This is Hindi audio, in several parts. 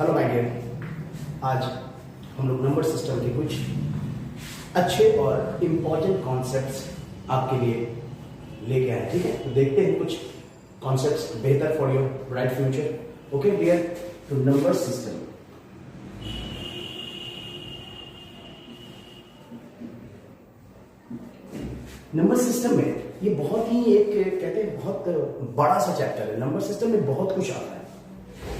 हेलो माय डियर, आज हम लोग नंबर सिस्टम के कुछ अच्छे और इम्पोर्टेंट कॉन्सेप्ट्स आपके लिए लेके आए। ठीक है, तो देखते हैं कुछ कॉन्सेप्ट्स बेहतर for your bright future. Okay dear, तो नंबर सिस्टम में ये बहुत ही एक कहते हैं बहुत बड़ा सा चैप्टर है। नंबर सिस्टम में बहुत कुछ आता है,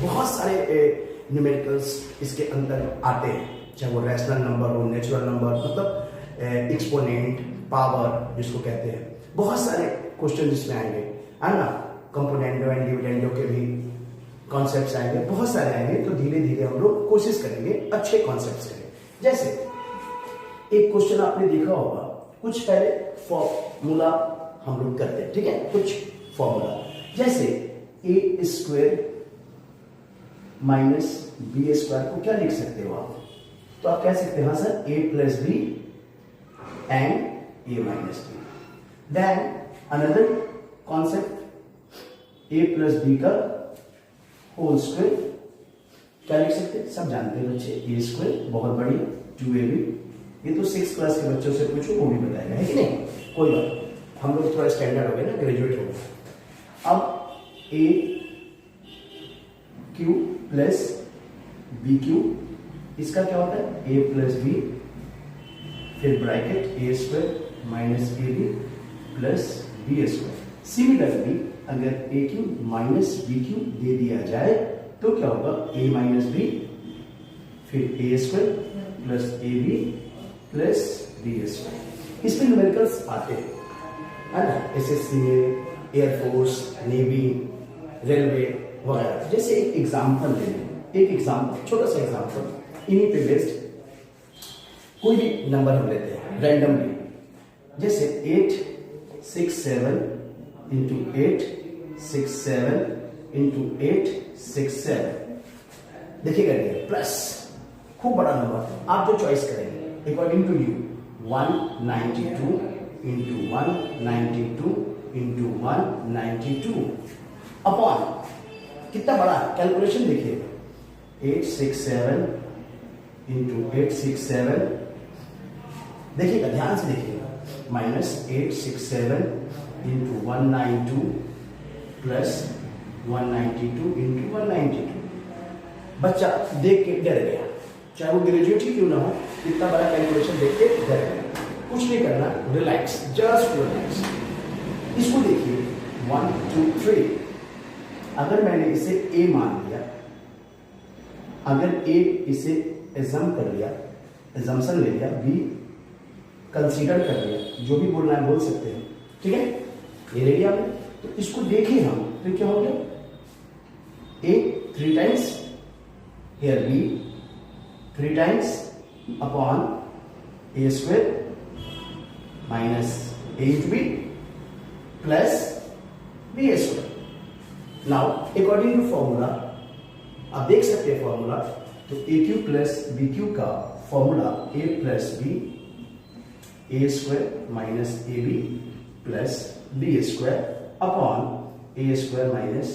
बहुत सारे न्यूमेरिकल्स इसके अंदर आते हैं, चाहे वो रैशनल नंबर हो, नेचुरल नंबर, मतलब एक्सपोनेंट, पावर जिसको कहते हैं। बहुत सारे क्वेश्चन इसमें आएंगे, है ना। कंपोनेंडो एंड डिविडेंडो के भी कॉन्सेप्ट्स आएंगे, बहुत सारे आएंगे। तो धीरे धीरे हम लोग कोशिश करेंगे अच्छे कॉन्सेप्ट्स करें। जैसे एक क्वेश्चन आपने देखा होगा, कुछ पहले फॉर्मूला हम लोग करते हैं। ठीक है, कुछ फॉर्मूला जैसे ए स्क्वायर माइनस बी स्क्वायर को क्या लिख सकते हो आप? तो आप कह सकते हैं हाँ sir, a plus b and a minus b. Then another concept, a plus b का होल स्क्वायर क्या लिख सकते हैं? सब जानते हैं बच्चे, ए स्क्वायर बहुत बढ़िया, 2ab। ये तो 6 क्लास के बच्चों से पूछो, वो भी बताएगा, है कि नहीं? कोई बात, हम लोग थोड़ा स्टैंडर्ड हो गए ना, ग्रेजुएट हो गए। अब A cube plus B cube, इसका क्या होता है? ए प्लस बी, फिर bracket A square minus A B plus B square. Similarly अगर A cube minus B cube दे दिया जाए तो क्या होगा? ए माइनस बी, फिर A square plus A B plus B square. इसमें न्यूमेरिकल्स आते हैं, है ना, एसएससी में, एयरफोर्स, नेवी, रेलवे वगैरह। जैसे एक एग्जाम्पल ले लें, एक एग्जाम्पल, छोटा सा एग्जाम्पल, इन्हीं पे बेस्ड कोई भी नंबर हम लेते हैं रैंडमली। जैसे 8 6 7 इंटू 8 6 7 इंटू 8 6 7। देखिएगा ये प्लस खूब बड़ा नंबर, आप जो चॉइस करेंगे according to you. 192 into 192 into 192 upon कितना बड़ा कैलकुलेशन देखिएगा, 867 इंटू 867। देखिएगा, ध्यान से देखिएगा, माइनस 867 इंटू 192 प्लस 192 इंटू 192। बच्चा देख के डर गया, चाहे वो ग्रेजुएट ही क्यों ना हो, इतना बड़ा कैलकुलेशन देख के डर गया। कुछ नहीं करना, रिलैक्स, जस्ट रिलैक्स। इसको देखिए 1 2 3। अगर मैंने इसे a मान लिया, अगर a इसे एजम कर लिया, एजम्पशन ले लिया, b कंसीडर कर लिया, जो भी बोलना है बोल सकते हैं, ठीक है, ये ले लिया हमने। तो इसको देखें हम, तो क्या हो गया? a 3 times, here b 3 times upon a square minus a into b plus b square. Now according to formula आप देख सकते हैं फॉर्मूला, तो a cube plus B cube का formula a plus b, a square minus A B plus B square upon a square minus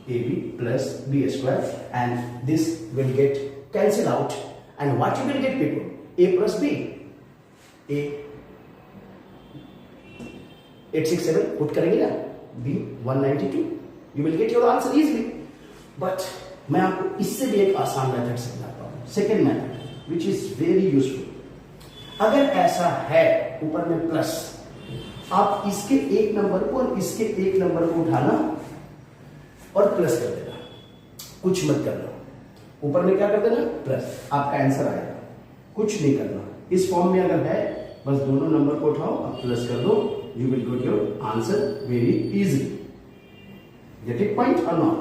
A B plus B square, and this will get cancel out, and what you will get people? A plus b, A 867 put करेंगे ना, B 192, you will get your answer easily। but मैं आपको इससे भी एक आसान मेथड समझाता हूँ, second method which is very useful. अगर ऐसा है ऊपर में प्लस, आप इसके एक नंबर को और इसके एक नंबर को उठाना और प्लस कर देना, कुछ मत करना। ऊपर में क्या कर देना? प्लस, आपका आंसर आएगा, कुछ नहीं करना। इस फॉर्म में अगर है, बस दोनों नंबर को उठाओ, आप प्लस कर दो, you will get your answer very easily। Get it point or not?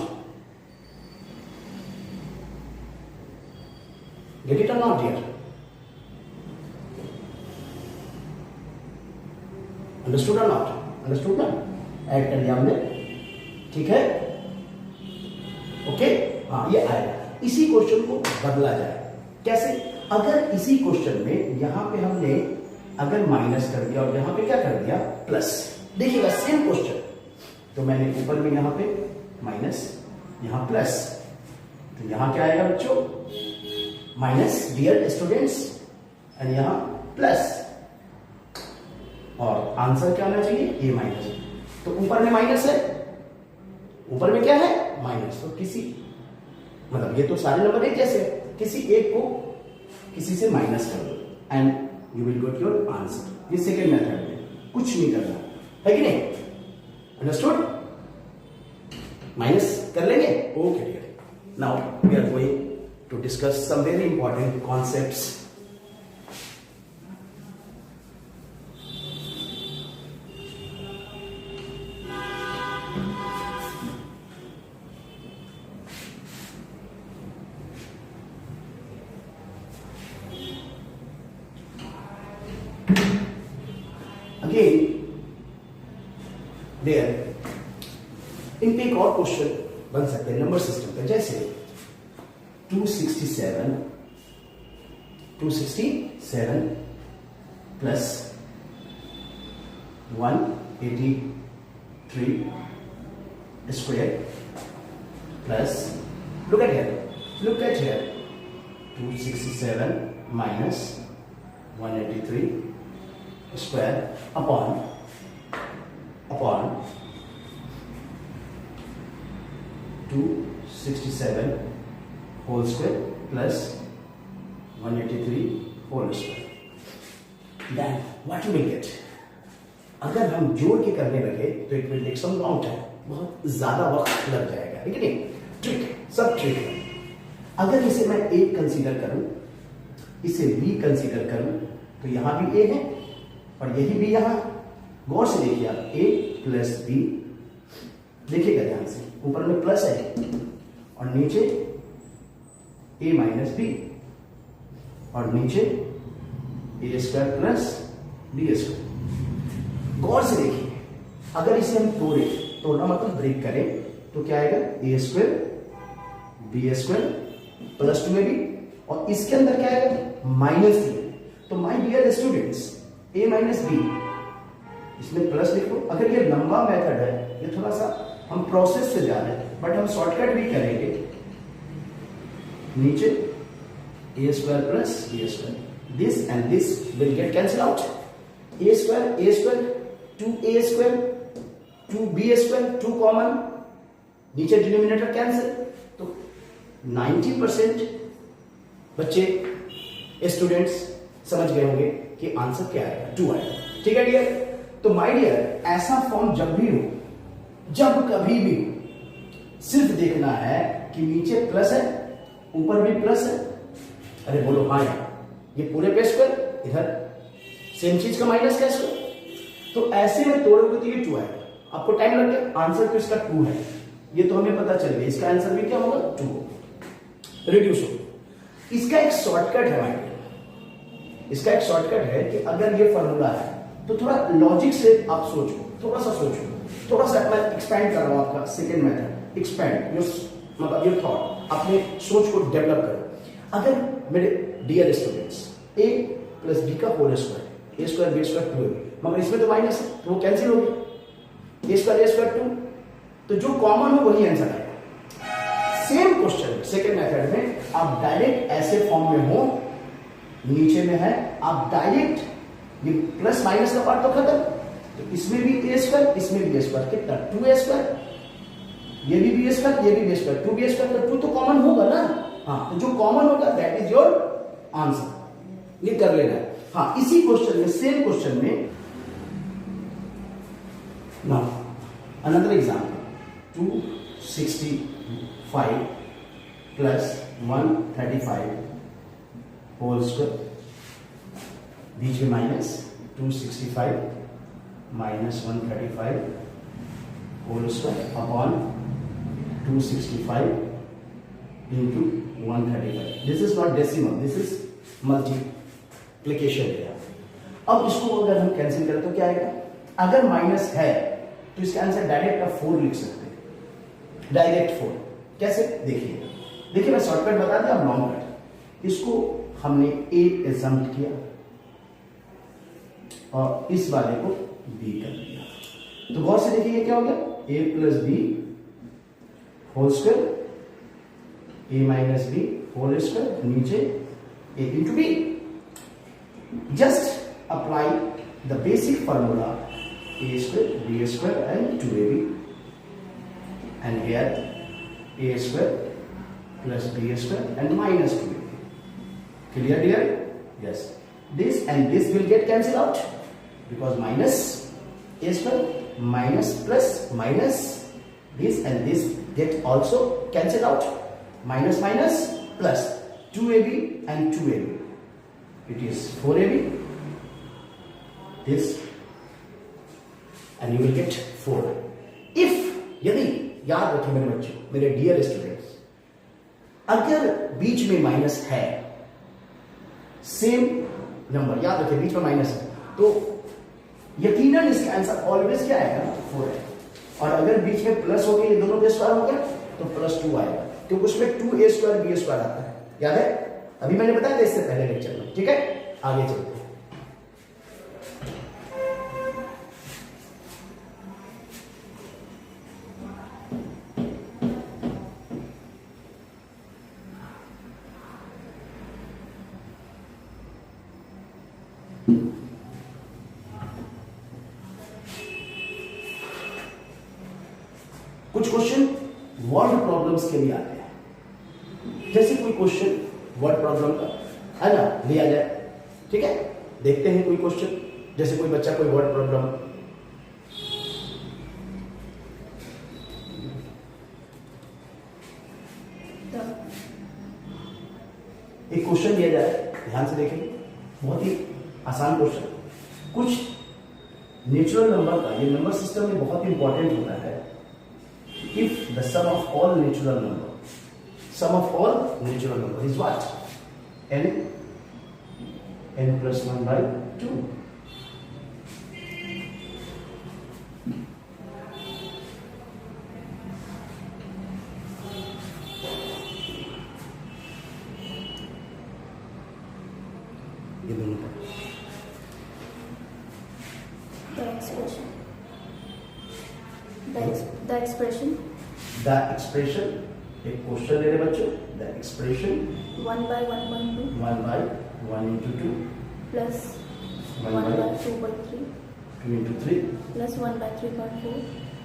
Get it or not dear? Understood or not? Understood ना? ऐड कर दिया हमने, ठीक है, ओके। हाँ, ये आएगा। इसी क्वेश्चन को बदला जाए कैसे? अगर इसी क्वेश्चन में यहां पे हमने अगर माइनस कर दिया और यहां पे क्या कर दिया? प्लस। देखिएगा सेम क्वेश्चन, तो मैंने ऊपर में यहां पे माइनस, यहां प्लस, तो यहां क्या आएगा बच्चों, माइनस डियर स्टूडेंट्स, एंड यहां प्लस, और आंसर क्या होना चाहिए, ए माइनस। तो ऊपर में माइनस है, ऊपर में क्या है, माइनस। तो किसी मतलब ये तो सारे नंबर एक जैसे, किसी एक को किसी से माइनस कर दो and you will get your answer. ये सेकेंड मेथड में कुछ नहीं करना है कि नहीं, अंडरस्टूड। माइनस कर लेंगे, okay dear. Now we are going to discuss some very important concepts. Again, there इनपे एक और क्वेश्चन बन सकते हैं नंबर सिस्टम पे, जैसे 267 plus 183 square plus, look at here 267 minus 183 square upon 267 whole square plus 183 whole square. Then what you will get? अगर हम जोड़ के करने लगे तो it will take some long time, बहुत ज्यादा वक्त लग जाएगा, ठीक है। ट्रिक, सब ट्रिक है। अगर इसे मैं ए कंसीडर करूं, इसे बी कंसीडर करूं, तो यहां भी ए है और यही भी यहां। गौर से देखिए आप, ए प्लस बी, देखिएगा ध्यान से, ऊपर में प्लस है और नीचे ए माइनस बी और नीचे a square plus B square. गौर से देखिए, अगर इसे हम तोड़ना मतलब ब्रेक करें तो क्या आएगा, a square b square plus 2ab, और इसके अंदर क्या आएगा, माइनस 3। तो my dear students, a minus b, इसमें प्लस लिखो। अगर ये लंबा मेथड है, ये थोड़ा सा हम प्रोसेस से जा रहे हैं, बट हम शॉर्टकट भी करेंगे। नीचे a square plus B square, this and this will get cancel out. A square 2a square 2b square 2 common, नीचे डिनोमिनेटर कैंसिल। तो 90% बच्चे स्टूडेंट्स समझ गए होंगे कि आंसर क्या आएगा, 2 आएगा, ठीक है डियर। तो माय डियर, ऐसा फॉर्म जब भी हो, जब कभी भी हो, सिर्फ देखना है कि नीचे प्लस है, ऊपर भी प्लस है। अरे बोलो हाँ यार, ये पूरे पे स्क्वायर, इधर सेम चीज का माइनस का स्क्वायर। तो ऐसे में तोड़ोगे तो ये 2 आएगा। आपको टाइम लग गया, आंसर तो इसका 2 है, ये तो हमें पता चल गया। इसका आंसर भी क्या होगा, 2 रिड्यूस हो। इसका एक शॉर्टकट है माय डियर, इसका एक शॉर्टकट है कि अगर ये फॉर्मूला है तो थोड़ा लॉजिक से आप सोचो, थोड़ा सा सोचो, थोड़ा सा मैं एक्सपेंड कर रहा हूं आपका सेकेंड मेथड, एक्सपेंड मतलब योर थॉट, अपने सोच को डेवलप करो। अगर मेरे डियर स्टूडेंट्स, ए प्लस बी का होल स्क्वायर, ए स्क्वायर बी स्क्वायर 2ab, मगर इसमें तो माइनस है तो वो कैंसिल हो गया, ए स्क्वायर 2, तो जो कॉमन हो वही आंसर आएगा। सेम क्वेश्चन सेकेंड मेथड में आप डायरेक्ट ऐसे फॉर्म में हो, नीचे में है, आप डायरेक्ट ये प्लस माइनस का पार्ट तो खत्म, तो इसमें भी ए स्क्वायर, इसमें भी ए स्क्वायर, कितना 2a स्क्वायर, ये भी बी स्क्वायर, ये भी बी स्क्वायर, 2b स्क्वायर, तो 2 तो कॉमन होगा ना। हाँ, तो जो कॉमन होगा दैट इज योर आंसर, ये कर लेना है। हाँ, इसी क्वेश्चन में, सेम क्वेश्चन में, now another example, 265 plus 135 whole square, बीच में minus, 265 minus 135 whole square upon 265 into 135। This is not decimal, this is multiplication है। अब इसको अगर हम कैंसिल करें तो क्या आएगा, अगर माइनस है तो इसका आंसर डायरेक्ट आप 4 लिख सकते हैं, डायरेक्ट 4। कैसे, देखिए मैं शॉर्टकट बता दें, अब लॉन्ग कट। इसको हमने ए एजम्प्ट किया और इस वाले को बी कर दिया, तो गौर से देखिए क्या हो गया, a plus b whole square a minus b whole square, नीचे a into b. Just apply the basic formula a square b square and 2ab, and here a square plus b square and minus 2ab. Clear dear? Yes. This and this will get cancelled out because minus a square minus plus minus, this and this get also cancelled out. Minus minus plus 2ab and 2ab. It is 4ab. This and you will get 4. If यदि याद रखें मेरे बच्चों, मेरे डियर स्टूडेंट्स, अगर बीच में माइनस है, सेम नंबर याद रखें बीच में माइनस है, तो यकीनन इसका आंसर ऑलवेज क्या आएगा? 4 है. और अगर बीच में प्लस हो गया, ये दोनों के स्क्वायर हो गया तो +2 आएगा, क्योंकि उसमें 2a स्क्वायर b स्क्वायर आता है. याद है? अभी मैंने बताया था इससे पहले लेक्चर में. ठीक है, आगे चलते हैं. कुछ क्वेश्चन वर्ड प्रॉब्लम्स के लिए आते हैं. जैसे कोई क्वेश्चन वर्ड प्रॉब्लम का है ना, लिया जाए. ठीक है, देखते हैं कोई क्वेश्चन. जैसे कोई बच्चा कोई वर्ड प्रॉब्लम, एक क्वेश्चन लिया जाए, ध्यान से देखेंगे. बहुत ही आसान क्वेश्चन. कुछ नेचुरल नंबर का, ये नंबर सिस्टम में बहुत इंपॉर्टेंट होता है. If the sum of all natural number is what? n plus 1 by 2. ये दोनों पर the expression एक क्वेश्चन ले रहे बच्चों. the expression 1 by 1.2 1 by 1 into 2 plus 1 by 2.3 2 into 3 plus 1 by 3.4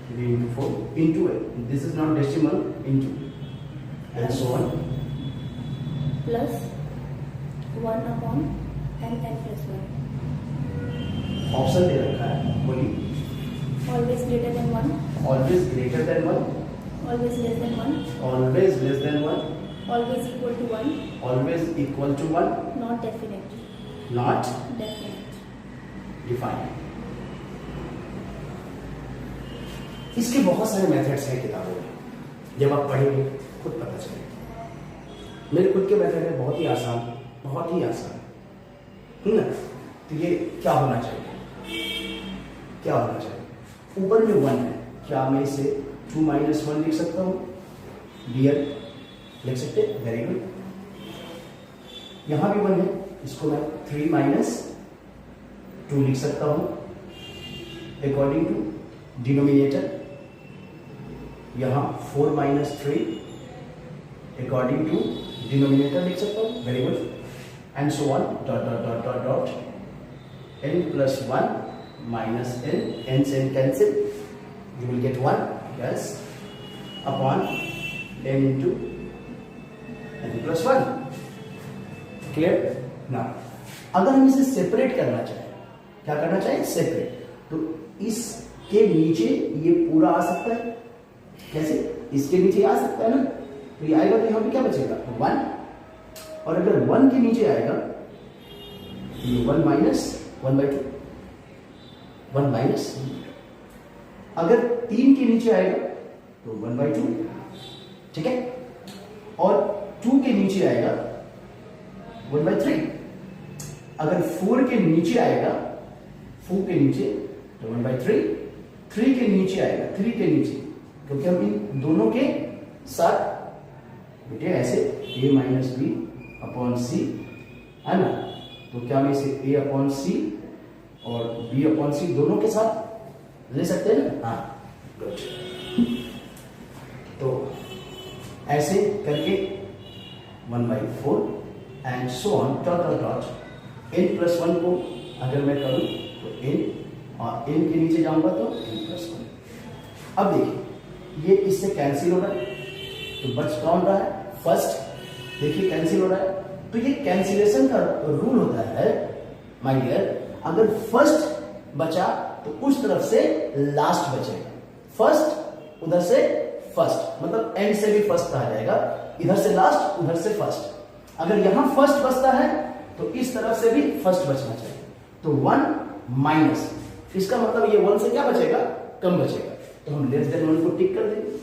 3 into 4 into it. This is not decimal, into and so on, plus 1 upon n plus 1. Option दे रखा है, बोलिए. Always greater than 1, always greater than 1, always less than 1, always less than 1, always equal to 1, always equal to 1, not definite, not definite. defined. इसके बहुत सारे मेथड्स हैं किताबों में. जब आप पढ़ेंगे खुद पता चलेगा. मेरे खुद के मेथड है, बहुत ही आसान, बहुत ही आसान है ना. तो ये क्या होना चाहिए? क्या होना चाहिए? ऊपर में 1 है, क्या मैं इसे 2 minus 1 लिख सकता हूँ? डियर लिख सकते हैं. Very good. यहां भी 1 है, इसको मैं 3 minus 2 लिख सकता हूं अकॉर्डिंग टू डिनोमिनेटर. यहां 4 minus 3 अकॉर्डिंग टू डिनोमिनेटर लिख सकता हूं. Very good. And so on dot dot dot dot dot n plus 1 minus n, n से n cancel, you will get 1, yes, upon n into n plus 1. Clear? Now, अगर हम इसे सेपरेट करना चाहें, क्या करना चाहें? सेपरेट. तो इसके नीचे ये पूरा आ सकता है. कैसे? इसके नीचे आ सकता है ना, तो ये आएगा तो यहाँ पे क्या बचेगा? 1. और अगर 1 के नीचे आएगा तो ये 1 minus 1/2, 1 minus. अगर 3 के नीचे आएगा तो 1/2. ठीक है. और 2 के नीचे आएगा 1/3. अगर 4 के नीचे आएगा, 4 के नीचे तो 1/3. 3 के नीचे आएगा, 3 के नीचे, क्योंकि हम इन दोनों के साथ बेटे ऐसे a minus b upon c है ना. तो क्या मैं इसे a upon c और b upon c दोनों के साथ ले सकते हैं ना? हाँ, गुड. तो ऐसे करके 1/4 and so on dot dot dot n+1 को अगर मैं करूं तो n और n के नीचे जाऊंगा तो n+1। अब देखिए ये इससे कैंसिल हो रहा है तो बच कौन रहा है फर्स्ट, देखिए कैंसिल हो रहा है। तो ये कैंसिलेशन का रूल होता है माय डियर, अगर फर्स्ट बचा तो उस तरफ से लास्ट बचेगा, फर्स्ट उधर से फर्स्ट, मतलब एंड से भी फर्स्ट कहा जाएगा, इधर से लास्ट उधर से फर्स्ट। अगर यहां फर्स्ट बचता है तो इस तरफ से भी फर्स्ट बचना चाहिए। तो 1 माइनस, इसका मतलब ये 1 से क्या बचेगा, कम बचेगा, तो हम लेस देन 1 को टिक कर देंगे।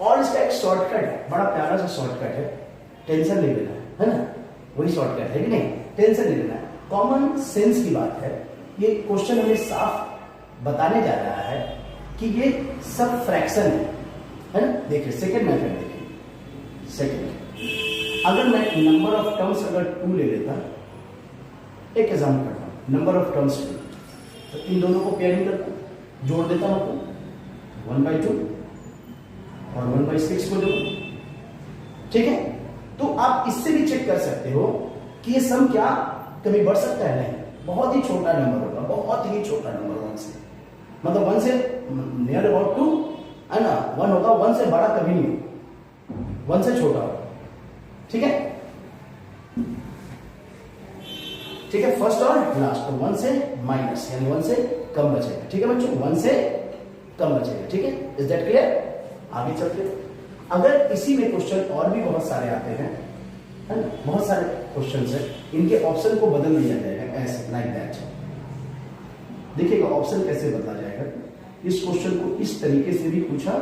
और इसका एक शॉर्टकट है, बड़ा प्यारा सा शॉर्टकट है, टेंशन नहीं लेना है ना, वही शॉर्टकट है कि नहीं, टेंशन नहीं लेना है, कॉमन सेंस की बात है। ये क्वेश्चन हमें साफ बताने जा रहा है कि ये सब फ्रैक्शन है ना। देखिए सेकंड मेथड देखिए, सेकंड अगर मैं नंबर ऑफ टर्म्स अगर 2 ले लेता, एक एग्जाम्पल करता हूं, नंबर ऑफ टर्म्स 2, तो इन दोनों को पेयरिंग करता हूं, जोड़ देता हूं, 1/2 और 1/6 को जोड़, ठीक है। तो आप इससे भी चेक कर सकते हो कि ये सम क्या कभी बढ़ सकता है, नहीं, बहुत ही छोटा नंबर होगा, बहुत ही छोटा नंबर 1 से, मतलब 1 से नियर अबाउट 2 है ना, 1 होगा, 1 से बड़ा कभी नहीं, 1 से छोटा होगा, ठीक है, ठीक है, फर्स्ट और लास्ट, तो 1 से माइनस यानी 1 से कम बचेगा, ठीक है बच्चों, 1 से कम बचेगा, ठीक है, इज दैट क्लियर। आगे चलते, अगर इसी में क्वेश्चन और भी बहुत सारे आते हैं, है ना, बहुत सारे क्वेश्चंस हैं, इनके ऑप्शन को बदल दिया जाएगा ऐसे, लाइक दैट। देखिएगा ऑप्शन कैसे बदला जाएगा, इस क्वेश्चन को इस तरीके से भी पूछा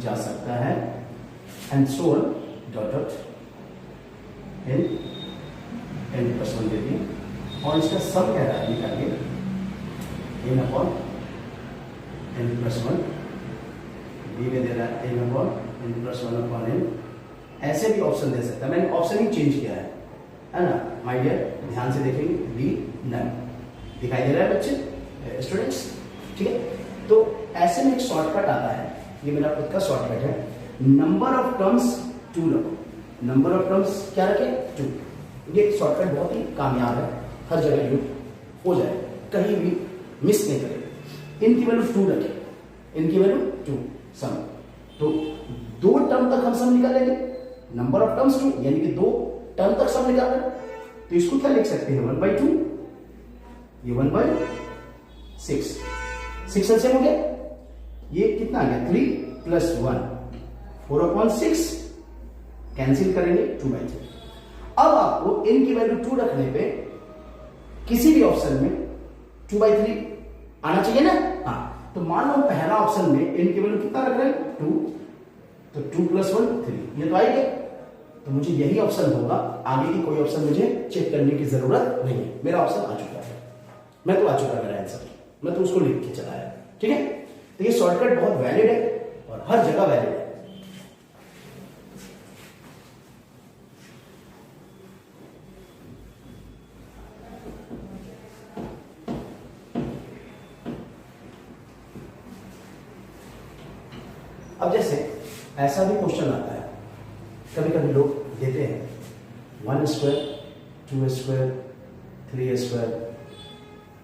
जा सकता है, and so on dot dot n+1 दे दिए, और इसका सब कह रहा है निकालिए n/n+1, बी में दे रहा है n/n+1/n, ऐसे भी ऑप्शन दे सकता है, मैंने ऑप्शन ही चेंज किया है ना माय डियर, ध्यान से देखेंगे, बी नन दिखाई दे रहा है बच्चे स्टूडेंट्स, ठीक है। तो ऐसे में एक शॉर्टकट आता है, ये मेरा खुद का शॉर्टकट है, नंबर ऑफ टर्म्स 2 रखो, नंबर ऑफ टर्म्स क्या रखें 2, ये शॉर्टकट बहुत ही कामयाब है, हर जगह यूज हो जाए, कहीं भी मिस नहीं करेगा। इनकी वैल्यू 2 रखें, इनकी वैल्यू 2 सम, तो 2 टर्म तक हम सम निकालेंगे, नंबर ऑफ टर्म्स 2 यानी कि 2 टर्म तक सम निकालेंगे, तो इसको क्या लिख सकते हैं 1/2, ये 1/6, 6 से हो गया, ये कितना आ गया 3 + 1 4/6, कैंसिल करेंगे 2/3। अब आपको n की वैल्यू 2 रखने पे किसी भी ऑप्शन में 2/3 आना चाहिए ना, हाँ, तो मान लो पहला ऑप्शन में n की वैल्यू कितना रख रहे हैं 2, तो 2 + 1 3, ये तो आएगा, तो मुझे यही ऑप्शन होगा, आगे की कोई ऑप्शन मुझे चेक करने की जरूरत नहीं है, मेरा ऑप्शन आ चुका है, मैं तो आ चुका मेरा आंसर, मैं तो उसको लिख के चलाया, ठीक है। तो ये शॉर्टकट बहुत वैलिड है और हर जगह वैलिड है। अब जैसे ऐसा भी क्वेश्चन आता है, कभी कभी लोग देते हैं 1² 2² 3²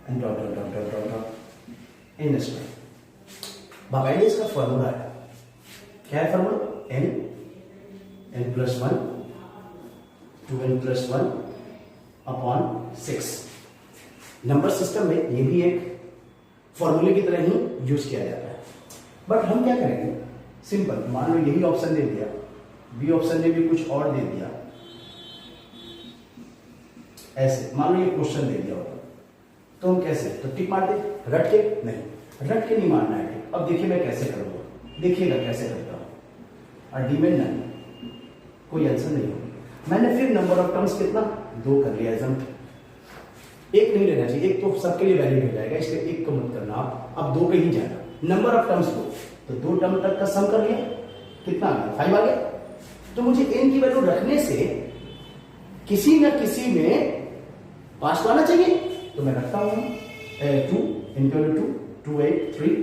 and dot dot dot dot dot dot n²। बाकायदे इसका फॉर्मूला है, क्या है formula, n+1 2n+1/6। Number system में ये भी एक फॉर्मूले की तरह ही यूज किया जाता है, बट हम क्या करेंगे, सिंपल, मान लो यही ऑप्शन दे दिया, बी ऑप्शन ने भी कुछ और दे दिया, ऐसे मान लो ये क्वेश्चन दे दिया होगा, तो हम कैसे, तो टिक मार दे, रट के नहीं, रट के नहीं मारना है। अब देखिए मैं कैसे करूंगा, देखिएगा कैसे करता हूं, और डी में नन, कोई आंसर नहीं होगा। मैंने फिर नंबर ऑफ टर्म्स कितना 2 कर लिया, एक नहीं लेना चाहिए, एक तो सबके लिए वैलिड हो जाएगा, इसलिए एक को मत करना आप, अब 2 पे ही जाना, नंबर ऑफ टर्म्स 2, तो 2 टर्म तक का सम कर लिया, कितना आ गया 5 आ गया। तो मुझे n की वैल्यू रखने से किसी न किसी में पास तो आना चाहिए, तो मैं रखता हूं 2, n की वैल्यू 2 2 8 3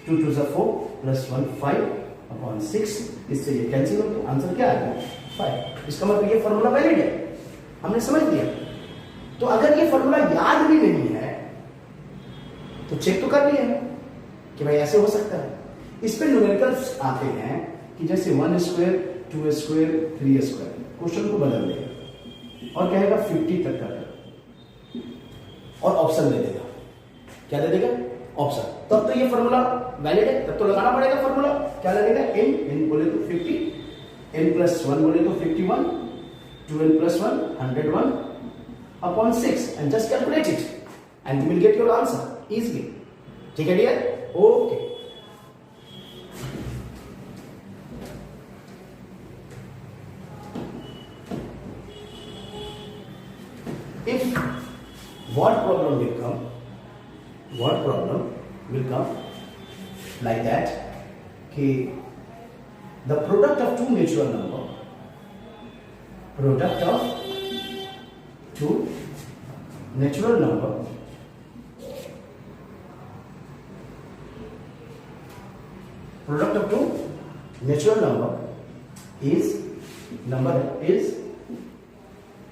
2 2 4 +1 5 अपॉन 6, इससे ये कैंसिल हो गया, आंसर क्या आ गया 5। इसका मतलब ये फॉर्मूला वैलिड है, हमने समझ लिया। तो अगर ये फॉर्मूला याद भी नहीं है तो चेक तो कर लिया कि भाई ऐसे हो सकता है। इस पे न्यूमेरिकल्स आते हैं कि जैसे 1 स्क्वायर 2 स्क्वायर 3 स्क्वायर, क्वेश्चन को बदल देगा और कहेगा 50 तक का और ऑप्शन दे देगा। क्या दे देगा? ऑप्शन। तब तो ये फॉर्मूला वैलिड है, तब तो लगाना पड़ेगा फॉर्मूला। क्या लगेगा? n बोले तो 50, n+1 बोले तो 51, 2n+1 101 upon 6 and just calculate it and you will get your answer easily. ठीक है dear? Okay. If what problem will come like that कि the product of two natural number, product of two natural number is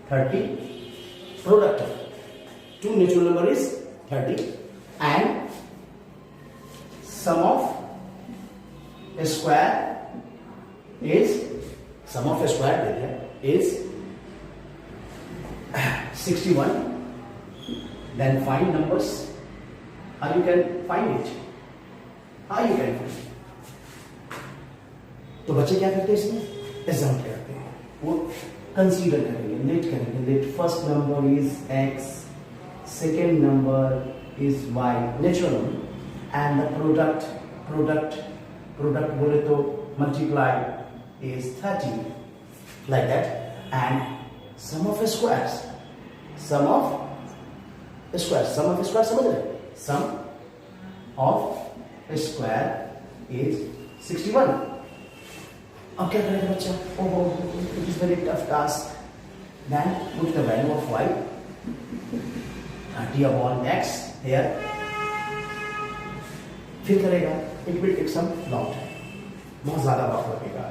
30. Product of two natural number is 30 and sum of square is 61. Then find numbers. How you can find it? तो बच्चे क्या करते हैं इसमें? एग्जाम करते हैं, वो कंसीडर करेंगे, लेट करेंगे। Let first number is x, second number is y, natural number, and the product बोले तो multiply is 30 like that, and sum of squares समझ रहे? Sum of square is 61। अब क्या करेगा बच्चा? ओहो, it is very tough task. Then put the value of y 30 upon x here। फिर करेगा, it will take some long time, बहुत ज्यादा वक्त लगेगा।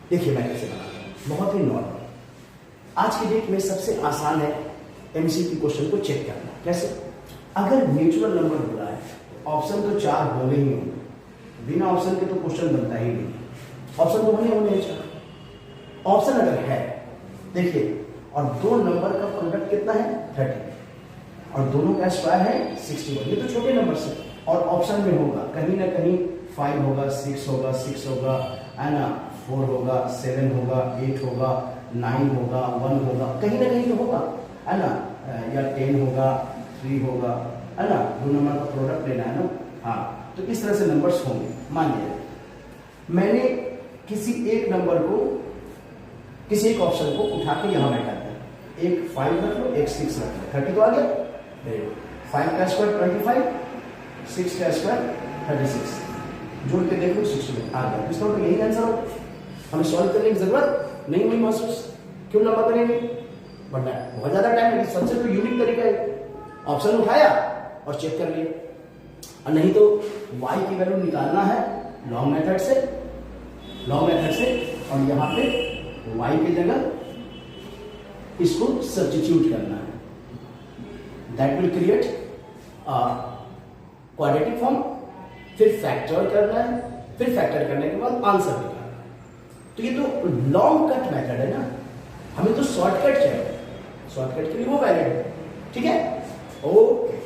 देखिए मैं कैसे बनाता हूं, बहुत ही नॉर्मल। आज की डेट में सबसे आसान है एमसीक्यू क्वेश्चन को चेक करना। कैसे? अगर नेचुरल नंबर बोला है, ऑप्शन तो 4 होंगे ही होंगे, बिना ऑप्शन के तो क्वेश्चन बनता ही नहीं। ऑप्शन तो होने चाहिए। ऑप्शन अगर है, देखिए, और दो नंबर का प्रोडक्ट कितना है 30 और दोनों का स्क्वायर है 61, ये तो छोटे नंबर से, और ऑप्शन में होगा कहीं ना कहीं 5 होगा, 6 होगा, है ना, 4 होगा, 7 होगा, 8 होगा, 9 होगा, 1 होगा, कहीं ना कहीं तो होगा, है ना, या 10 होगा, 3 होगा, है ना। दो नंबर का प्रोडक्ट लेना है ना। हाँ, तो इस तरह से नंबर्स होंगे। मान लिया मैंने किसी एक नंबर को, किसी एक ऑप्शन को उठा के यहां बैठा दिया, एक 5 रख लो, एक 6 रख लो, 30 तो आ गया। 5 का स्क्वायर 25, 6 का स्क्वायर 36, जोड़ के देख लो 60 आ गया। इसका मतलब यही आंसर होगा, हमें सॉल्व करने की जरूरत नहीं हुई महसूस। क्यों लंबा करेंगे? वरना बहुत ज्यादा टाइम लगे। सबसे तो यूनिक तरीका है, ऑप्शन उठाया और चेक कर लिया। और नहीं तो y की वैल्यू निकालना है लॉन्ग मेथड से, और यहां पे y की जगह इसको सब्स्टिट्यूट करना है। That will create quadratic form, फिर फैक्टर करना है, फिर फैक्टर करने के बाद आंसर निकालना है। तो ये तो लॉन्ग कट मेथड है ना, हमें तो शॉर्टकट चाहिए, शॉर्टकट के लिए वो वैलिड है। ठीक है, ओके।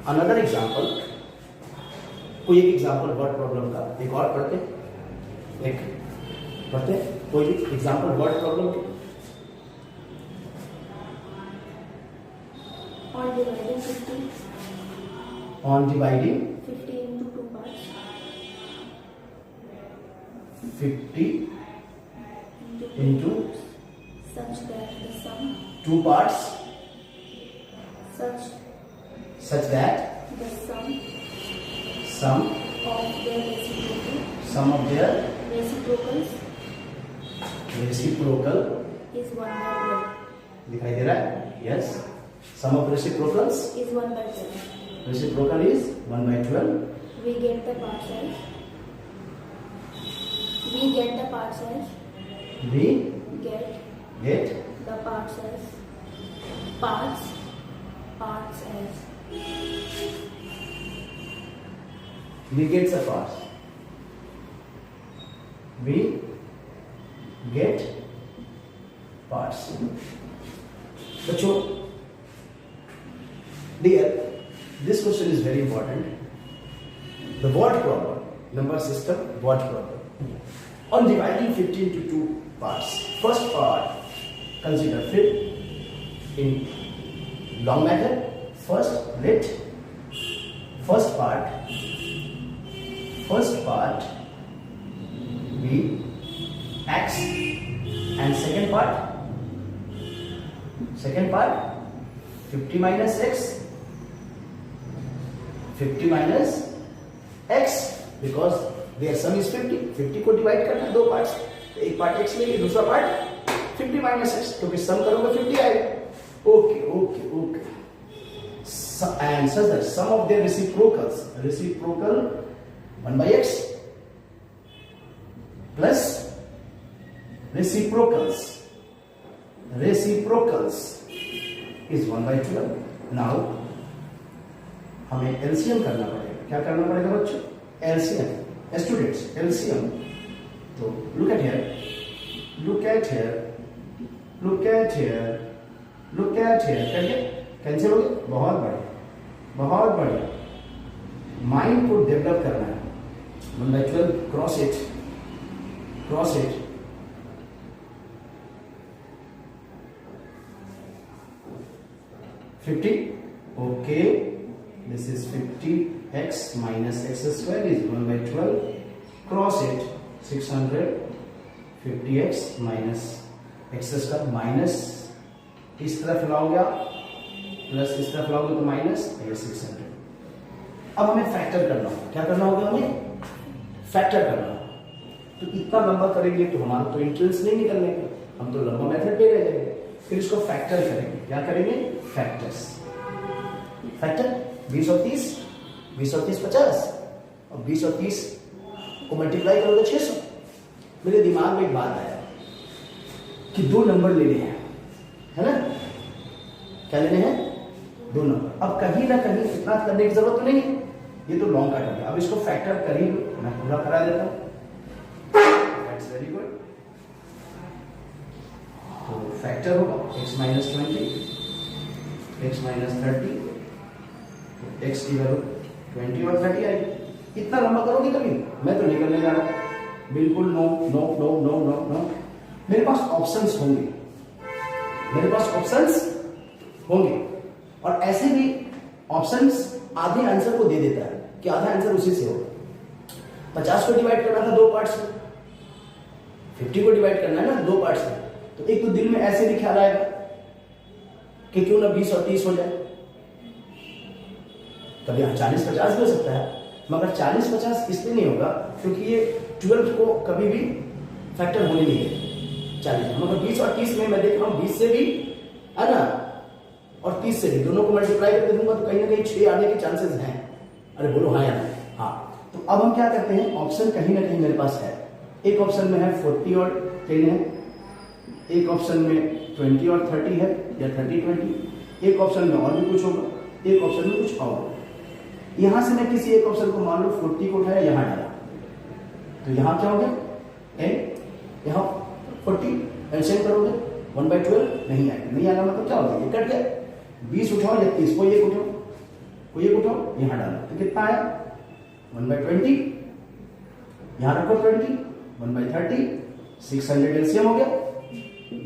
अनदर एग्जाम्पल, कोई एक एग्जाम्पल वर्ड प्रॉब्लम का एक और पढ़ते, कोई भी एग्जाम्पल वर्ड प्रॉब्लम की। On dividing 50 into 2 parts. 50 into Such that the sum. 2 parts. Such that the sum of their reciprocal is 1 by 12. दिखाई दे रहा है? Yes. Sum of reciprocals Is 1 by 12. reciprocal is 1 by 12. We get the part size. We get the part size. We Get get the part size. Parts. Parts as. we get the parts. We get parts. बच्चों, dear, this question is very important. The word problem, number system, word problem. On dividing 15 into two parts, first part, consider fit in long method. First, let first part be x, and second part 50 minus x, 50 minus x, because their sum is 50. 50 को डिवाइड करना है दो पार्ट से, तो एक पार्ट x लेंगे, दूसरा पार्ट 50 माइनस x, तो फिर सम करोगे 50 आएगा. Okay. And such that sum of their reciprocal 1 by x plus reciprocals is 1 by 12. Now हमें एलसीएम करना पड़ेगा. क्या करना पड़ेगा बच्चों? एलसीएम. Students, LCM. तो look at here, करिए. कैंसिल हो गया. बहुत बढ़िया. माइंड को डेवलप करना है. 1 by 12 cross it. 50. Okay, this is 50x minus x square is 1 by 12. Cross it. 600. 50x minus x square minus इस तरफ लाओगे आप, प्लस इस तरफ लाओगे तो माइनस, ये 600. अब हमें फैक्टर करना होगा. क्या करना होगा? हमें फैक्टर करना होगा. तो इतना लंबा करेंगे तो हमारा तो इंट्रेंस नहीं निकलने का, हम तो लंबा मेथड पे रह जाएंगे. फिर इसको फैक्टर करेंगे. क्या करेंगे? फैक्टर्स. फैक्टर 20 और 30, 20 और 30 50, और 20 और 30 को मल्टीप्लाई करोगे 600. मेरे दिमाग में एक बात आया कि दो नंबर लेने हैं, है ना? क्या लेने हैं? दो नंबर. अब कहीं ना कहीं इतना करने की जरूरत तो नहीं है, ये तो लॉन्ग कट हो गया. अब इसको फैक्टर कर ही लो, मैं पूरा करा देता हूं. That's very good. तो फैक्टर होगा x माइनस 20, x माइनस 30, तो x की वैल्यू 20 और 30 आएगी. इतना लंबा करोगे कभी? मैं तो नहीं करने जा रहा. बिल्कुल नो. मेरे पास ऑप्शंस होंगे, और ऐसे भी ऑप्शंस आधे आंसर को दे देता है कि आधा आंसर उसी से होगा. 50 को डिवाइड करना था दो पार्ट्स में, 50 को डिवाइड करना है ना दो पार्ट्स में, तो एक तो दिल में ऐसे भी ख्याल आएगा कि क्यों ना 20 और 30 हो जाए. कभी 40-50 भी हो सकता है, मगर 40-50 इसलिए नहीं होगा क्योंकि ये 12 को कभी भी फैक्टर होने नहीं देगा 40. मगर 20 और 30 में मैं देख रहा हूं 20 से भी, है ना, और 30 से भी, दोनों को मल्टीप्लाई करके दूंगा तो कहीं ना कहीं 6 आने के चांसेस हैं. अरे बोलो हाँ या नहीं? हाँ. तो अब हम क्या करते हैं? ऑप्शन कहीं ना कहीं मेरे पास है. एक ऑप्शन में है 40 और 10 है, एक ऑप्शन में 20 और 30 है, या 30-20, एक ऑप्शन में और भी कुछ होगा, एक ऑप्शन में कुछ और होगा. यहां से मैं किसी एक ऑप्शन को मान लो 40 को उठाया, यहां डाला, तो यहां क्या हो गया? 10, यहां 40. एलसीएम करोगे 1 by 12 नहीं आएगा मतलब क्या होगा? ये कट गया. 20 उठाओ या 30, कोई एक उठाओ, यहां डालो, तो कितना आया? 1 by 20, यहां रखो 20, 1 by 30, 600 एलसीएम हो गया.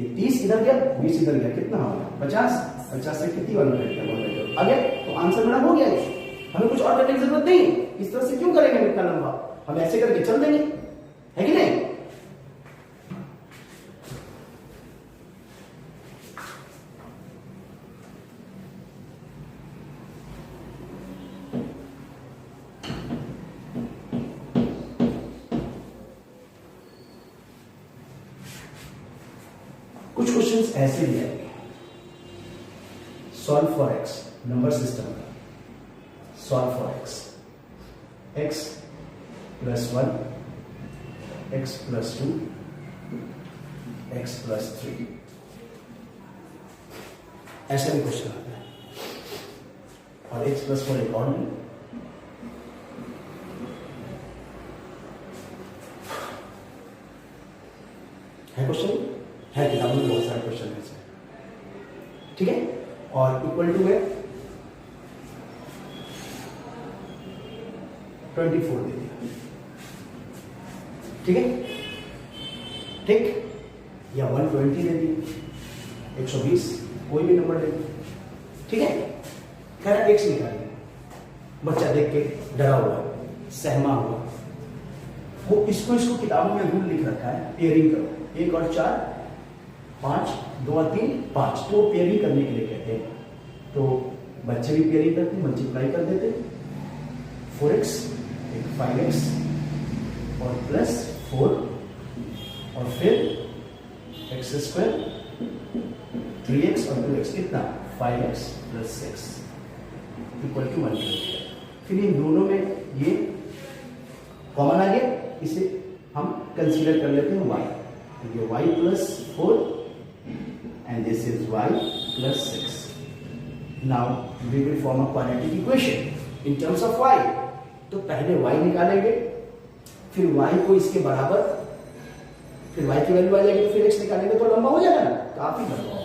ये 30 इधर गया, 20 इधर गया, कितना हो गया? 50 से कितनी 1 by 12 आ गया. तो आंसर मेरा हो गया. हमें कुछ और करने की जरूरत नहीं. इस तरह से क्यों करेंगे इतना लंबा? हम ऐसे करके चल देंगे, है कि नहीं? कुछ कुछ क्वेश्चंस ऐसे भी आएंगे, solve for x, number system का, solve for x, x plus 1, x plus 2, x plus 3, ऐसा भी क्वेश्चन आता है। और एक्स प्लस 4 एक और नहीं, है क्वेश्चन, है किताबों में बहुत सारे क्वेश्चन ऐसे, ठीक है। और इक्वल टू है 24 दे दिया, ठीक है, ठीक, या 120 दे दिया, 120, कोई भी नंबर दे दिया, ठीक है। कह रहा एक्स निकालिए, बच्चा देख के डरा हुआ है, सहमा हुआ, वो इसको किताबों में रूल लिख रखा है, पेयरिंग करो, 1 और 4 5, 2 और 3 5, तो पेयरिंग करने के लिए कहते हैं। तो बच्चे भी पेयरिंग करते हैं, मल्टीप्लाई कर देते, 4x, 5x और प्लस 4 और फिर एक्स स्क्वायर, 3x और 2x, कितना 5x प्लस 6 इक्वल टू 120। फिर इन दोनों में ये कॉमन आ गया, इसे हम कंसीडर कर लेते हैं y, तो ये y plus 4 and this is y plus 6. Now we will form a quadratic equation in terms of y. तो पहले y निकालेंगे, फिर y को इसके बराबर, फिर y की वैल्यू आ जाएगी, तो फिर x निकालेंगे, तो लंबा हो जाएगा ना, काफी लंबा हो,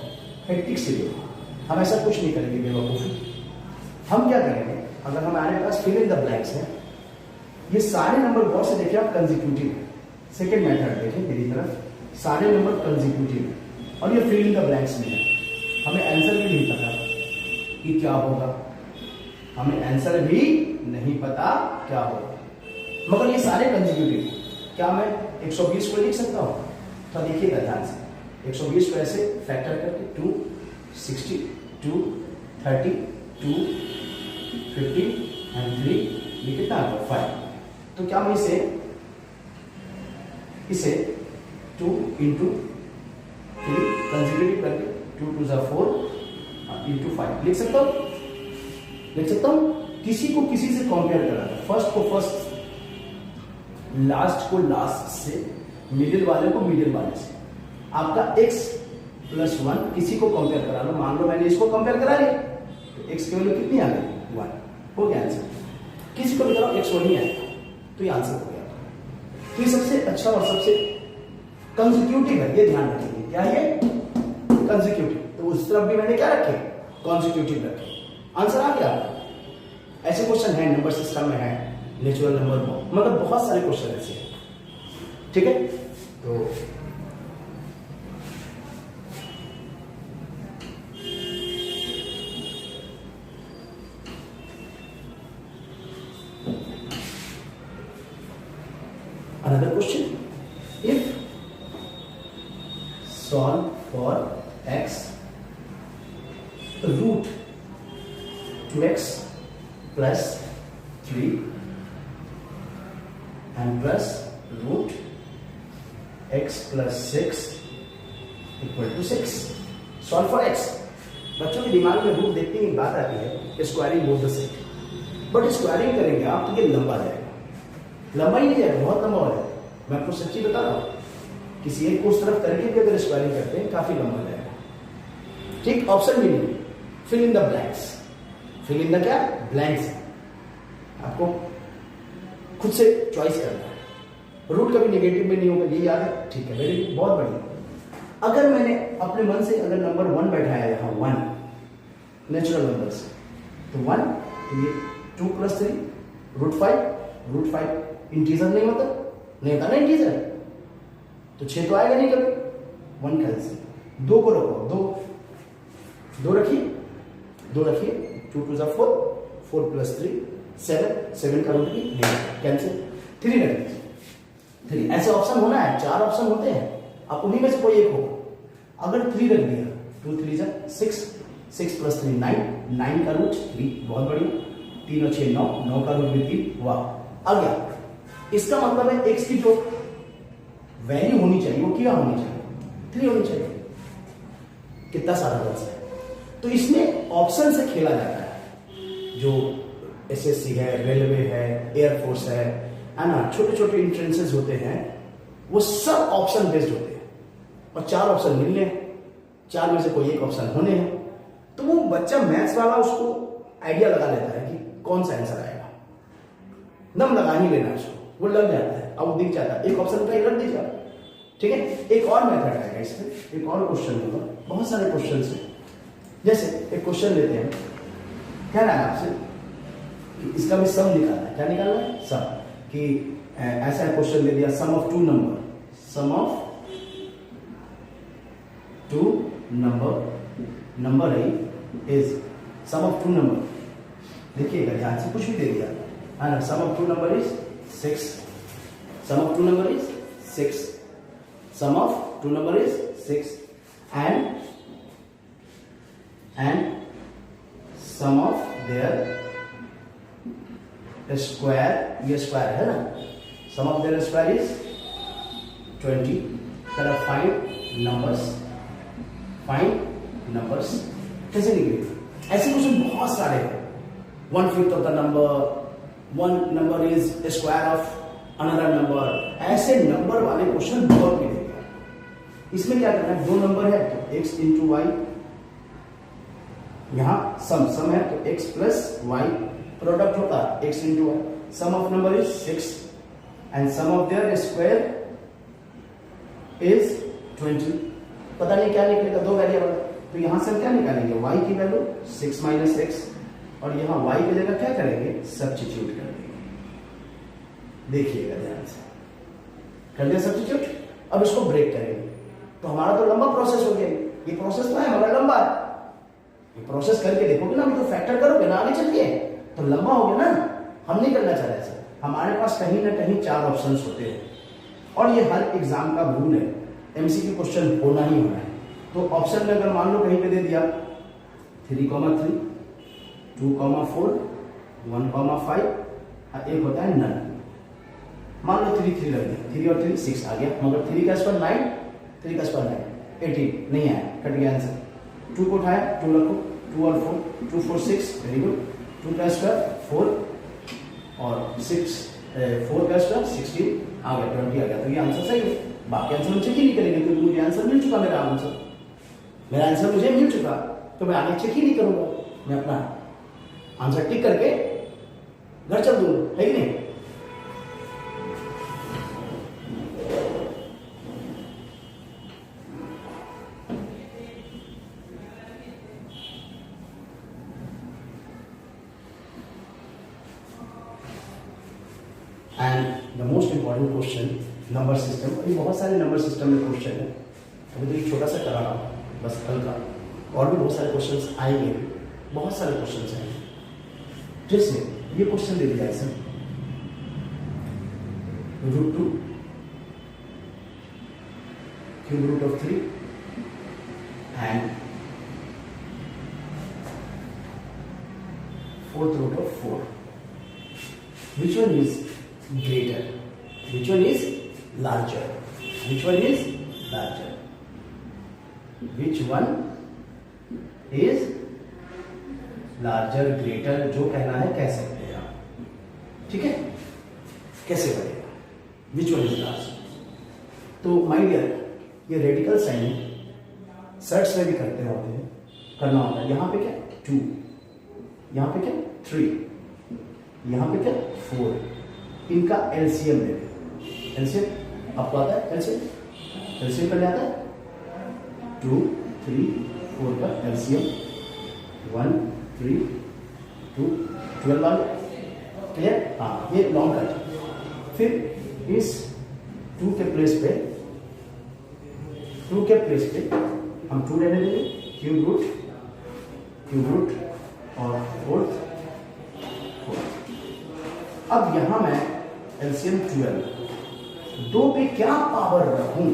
हेक्टिक से भी। हम ऐसा कुछ नहीं करेंगे बेवकूफी। हम क्या करेंगे, अगर हमारे पास फिल इन द ब्लैंक्स है, ये सारे नंबर बहुत से देखिए आप कंसेक्यूटिव, सेकेंड मेथड देखें मेरी तरफ, सारे नंबर कंसेक्यूटिव और ये फिल इन द ब्लैंक्स में है। हमें आंसर भी नहीं पता कि क्या होगा, हमें आंसर भी नहीं पता क्या होगा, मगर ये सारे कंसेक्यूटिव। क्या मैं 120 को लिख सकता हूँ? तो देखिएगा ध्यान से, 120 को ऐसे फैक्टर करके 2, 60, 2, 30, 2, 50 एंड 3, ये कितना आ गया 5। तो क्या मैं इसे 2 इंटू 3 कंसेक्यूटिव करके 2 2 4 इंटू 5 लिख सकता हूँ, लिख सकता हूँ। किसी को किसी से कंपेयर कराना, फर्स्ट को फर्स्ट, लास्ट को लास्ट से, मिडिल वाले को मिडिल वाले से। आपका x प्लस 1 किसी को कंपेयर करा लो, मान लो मैंने इसको कंपेयर करा लिया, तो x की वैल्यू कितनी आ गई 1, हो गया आंसर। किसी को भी कराओ x 1 ही आएगा, तो ये आंसर हो गया। तो ये सबसे अच्छा और सबसे कंसेक्यूटिव है, ये ध्यान रखेंगे, क्या है कंसेक्यूटिव। तो उस तरफ भी मैंने क्या रखे, कंसेक्यूटिव रखे, आंसर आ गया। ऐसे क्वेश्चन है नंबर सिस्टम में, है नेचुरल नंबर, मतलब बहुत सारे क्वेश्चन ऐसे हैं, ठीक है। तो another question, if solve for x root 2x plus 3 and plus root x plus 6 equal to 6. Solve for x. बच्चों के दिमाग में रूट देखते ही बात आती है squaring both the set, but squaring करेंगे आप तो ये लंबा जाएगा, लंबा ही नहीं जाएगा, बहुत लंबा हो जाएगा। मैं आपको सच्ची बता रहा हूँ, किसी एक को उस तरफ करके भी अगर स्क्वायरिंग करते हैं काफी लंबा जाएगा, ठीक। ऑप्शन भी नहीं, fill in the blanks, fill in the क्या ब्लैंक्स, आपको खुद से चॉइस करना है। रूट कभी नेगेटिव में नहीं होगा, ये याद है, ठीक है, वेरी गुड, बहुत बढ़िया। अगर मैंने अपने मन से अगर नंबर 1 बैठाया यहाँ 1 नेचुरल नंबर से, तो 1, तो ये 2 प्लस 3 रूट 5 इंटीजर नहीं होता, नहीं होता ना इंटीजर, तो 6 तो आएगा नहीं कभी, 1 कैंसिल, 2 को रखो, 2 रखिए, 2 2 2 4 प्लस 3 7 का रूट भी कैंसिल, 3 रख दीजिए, 3। ऐसे ऑप्शन होना है, 4 ऑप्शन होते हैं, आप उन्हीं में से कोई एक हो। अगर 3 रख दिया, 2 3 6 प्लस 3 9 का रूट 3, बहुत बढ़िया, 3 और 6 9 का रूट भी 3, वाह आ गया। इसका मतलब है x की जो वैल्यू होनी चाहिए वो क्या होनी चाहिए, 3 होनी चाहिए, कितना सारा बच है। तो इसमें ऑप्शन से खेला जाता है। जो एसएससी है, रेलवे है, एयरफोर्स है ना, छोटे छोटे इंट्रेंसेस होते हैं, वो सब ऑप्शन बेस्ड होते हैं और 4 ऑप्शन मिलने हैं, 4 में से कोई एक ऑप्शन होने हैं। तो वो बच्चा मैथ्स वाला उसको आइडिया लगा लेता है कि कौन सा आंसर आएगा, दम लगा ही लेना उसको, वो लग जाता है। अब वो दिख जाता है, एक ऑप्शन का रख दीजिए, ठीक है। एक और मेथड आएगा इसमें, एक और क्वेश्चन होगा, बहुत सारे क्वेश्चन है। जैसे एक क्वेश्चन लेते हैं, क्या रहा है आपसे कि इसका भी सम निकालना है। क्या निकालना है? सम। कि ऐसा क्वेश्चन दे दिया, sum of 2 number, sum of 2 number is sum of 2 number. देखिएगा ध्यान से, कुछ भी दे दिया है ना, sum of 2 number is 6, sum of 2 number is 6, sum of 2 number is 6 and sum of their square, ये square है ना, sum of their square is 20। तरह find numbers कैसे निकलेगी? ऐसे क्वेश्चन बहुत सारे हैं। 1/5 of the number, one number is a square of another number, ऐसे नंबर वाले क्वेश्चन बहुत मिलेंगे। इसमें क्या करना है, 2 नंबर है तो x इंटू वाई, यहां सम है तो x प्लस वाई, प्रोडक्ट होता है x into y. Sum of number is 6 and sum of their square is 20। पता नहीं क्या निकलेगा, 2 वेरिएबल, तो यहां से हम क्या निकालेंगे, y की वैल्यू 6 माइनस x, और यहां y की जगह क्या करेंगे, सब्स्टिट्यूट कर देंगे। देखिएगा ध्यान से, कर दिया सब्स्टिट्यूट। अब इसको ब्रेक करेंगे तो हमारा तो लंबा प्रोसेस हो गया। ये प्रोसेस ना है मगर लंबा है, ये प्रोसेस करके देखोगे ना, अभी तो फैक्टर करोगे ना आगे चल के, तो लंबा हो गया ना। हम नहीं करना चाह रहे ऐसा। हमारे पास कहीं ना कहीं 4 ऑप्शंस होते हैं और ये हर एग्जाम का रूल है, एमसीक्यू क्वेश्चन होना ही होना है। तो ऑप्शन में अगर मान लो कहीं पे दे दिया 3,3, 2,4, 1,5, एक होता है नन। मान लो 3 लग गया, 3 और 3 6 आ गया, मगर 3 का स्क्वायर 9, 3 का स्क्वायर 9, 18 नहीं आया, कट गया आंसर। 2 को उठाया, 2 रखो, 2 और 4, 2 4 6, वेरी गुड। 2 का स्क्वायर 4 और 6, 4 का स्क्वायर 16 आ गया, 20 आ गया। तो ये आंसर सही है। बाकी आंसर मुझे ही नहीं करेंगे क्योंकि मुझे आंसर मिल चुका, मेरा आंसर मुझे मिल चुका, तो मैं आगे चेक ही नहीं करूंगा, मैं अपना आंसर टिक करके घर चल दूंगा, है कि नहीं। And the most important question, number system. अभी बहुत सारे नंबर सिस्टम में क्वेश्चन है, अभी तो एक छोटा सा करा रहा हूँ बस हल्का, और भी बहुत सारे क्वेश्चंस आएंगे, बहुत सारे क्वेश्चंस आएंगे। जैसे ये क्वेश्चन दे दिया है, √2 cube root of 3 and 4th root of 4. Which one is greater? Which one is larger? Which one is larger? Which one is larger, greater? जो कहना है कह सकते हैं आप, ठीक है। कैसे बनेगा? Which one is larger? तो माय डियर, ये रेडिकल साइन सर्ट्स में भी करते होते हैं, करना होता है। यहाँ पे क्या 2, यहाँ पे क्या 3, यहाँ पे क्या 4, इनका एलसीएम ले लें। एलसीएम आपको आता है, एलसीएम करने आता है। 2, 3, 4 का एलसीएम 1, 3, 2, 12 वाले, क्लियर। हाँ, ये लॉन्ग कट। फिर इस 2 के प्लेस पे हम 2 लेने देंगे, क्यूब रूट और 4। अब यहां मैं एलसीएम 12, 2 पे क्या पावर रखूं,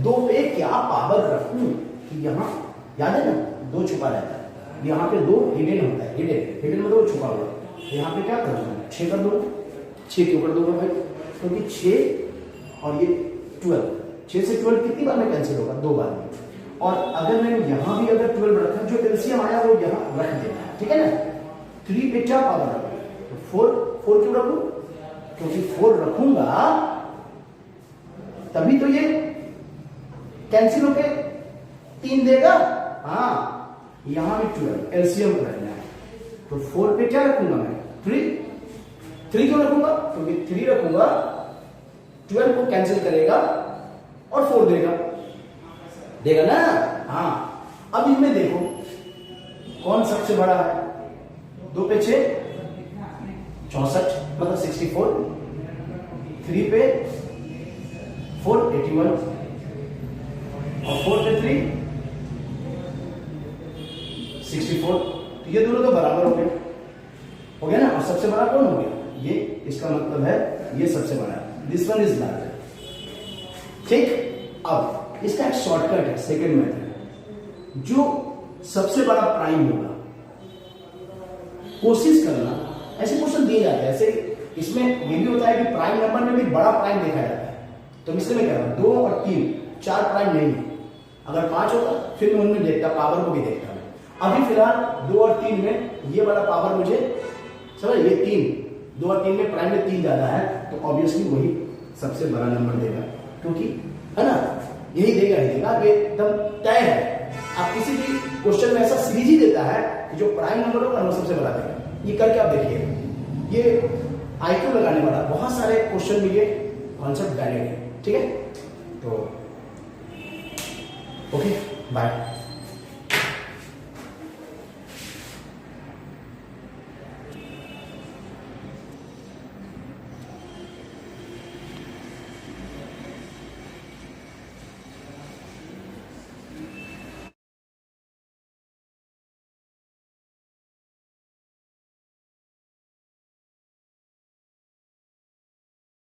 2 पे क्या पावर रखूं कि यहां याद है ना 2 छुपा रहता है, यहां पे 2 हिडन होता है, हिडन में 2 छुपा हुआ है। यहां पे क्या कर दूंगा 6 कर दूंगा। 6 क्यों कर दूंगा भाई, क्योंकि 6 और ये 12, 6 से 12 कितनी बार में कैंसिल होगा, 2 बार में। और अगर मैंने यहां भी अगर 12 रखा, जो एलसीएम आया वो यहां रख देना है, ठीक है ना। 3 पे क्या पावर रखो, तो 4 क्यों रखू, क्योंकि 4 रखूंगा तभी तो ये कैंसिल होके 3 देगा। हाँ, यहां भी 12 एलसीएम को रखना है, तो 4 पे क्या रखूंगा मैं, 3 क्यों रखूंगा, क्योंकि 3 रखूंगा 12 को कैंसिल करेगा और 4 देगा ना। हाँ, अब इनमें देखो कौन सबसे बड़ा है, 2 पे 6 64 मतलब 64, 3 पे 4 81 और 4 पे 3 64। तो ये दोनों तो बराबर हो गया ना। और सबसे बड़ा कौन हो गया, ये, इसका मतलब है ये सबसे बड़ा है, दिस वन इज लार्जर। ठीक, अब इसका एक शॉर्टकट है, सेकंड मेथड, जो सबसे बड़ा प्राइम होगा कोशिश करना, ऐसे क्वेश्चन दिए जाते हैं, ऐसे इसमें ये भी होता है कि प्राइम नंबर में भी बड़ा प्राइम देखा जाता है, तो इसलिए मैं कह रहा हूं 2 और 3 4 प्राइम नहीं है। अगर 5 होता फिर मैं उनमें देखता, पावर को भी देखता मैं। अभी फिलहाल 2 और 3 में ये वाला पावर मुझे समझ, ये 3, 2 और 3 में प्राइम में 3 ज्यादा है, तो ऑब्वियसली वही सबसे बड़ा नंबर देगा, क्योंकि है ना, यही देगा ही देगा, ये एकदम तय है। आप किसी भी क्वेश्चन में ऐसा सीरीज ही देता है कि जो प्राइम नंबर होगा वो सबसे बड़ा देगा। ये करके आप देखिए, ये आईक्यू लगाने वाला, बहुत सारे क्वेश्चन में ये कॉन्सेप्ट वैलिड है, ठीक है। तो ओके, बाय।